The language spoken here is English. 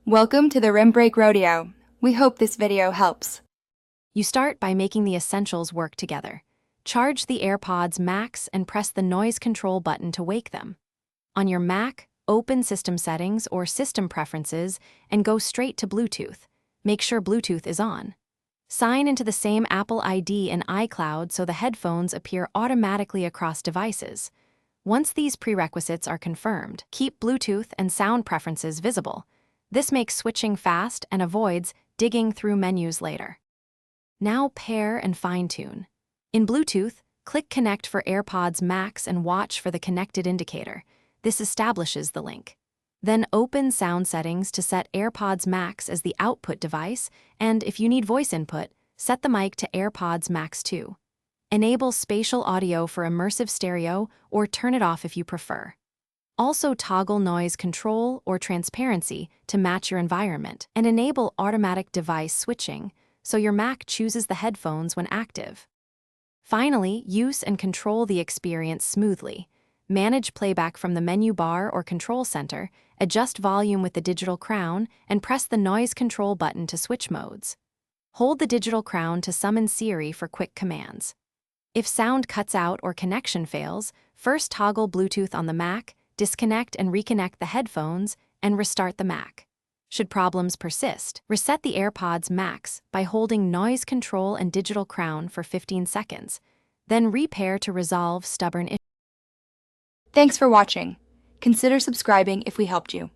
Welcome to the Rim Break Rodeo. We hope this video helps. You start by making the essentials work together. Charge the AirPods Max and press the noise control button to wake them. On your Mac, open System Settings or System Preferences and go straight to Bluetooth. Make sure Bluetooth is on. Sign into the same Apple ID and iCloud so the headphones appear automatically across devices. Once these prerequisites are confirmed, keep Bluetooth and sound preferences visible. This makes switching fast and avoids digging through menus later. Now pair and fine-tune. In Bluetooth, click Connect for AirPods Max and watch for the connected indicator. This establishes the link. Then open Sound Settings to set AirPods Max as the output device, and if you need voice input, set the mic to AirPods Max 2. Enable spatial audio for immersive stereo or turn it off if you prefer. Also toggle noise control or transparency to match your environment, and enable automatic device switching so your Mac chooses the headphones when active. Finally, use and control the experience smoothly. Manage playback from the menu bar or control center, adjust volume with the digital crown, and press the noise control button to switch modes. Hold the digital crown to summon Siri for quick commands. If sound cuts out or connection fails, first toggle Bluetooth on the Mac, disconnect and reconnect the headphones, and restart the Mac. Should problems persist, reset the AirPods Max by holding Noise Control and Digital Crown for 15 seconds, then repair to resolve stubborn issues. Thanks for watching. Consider subscribing if we helped you.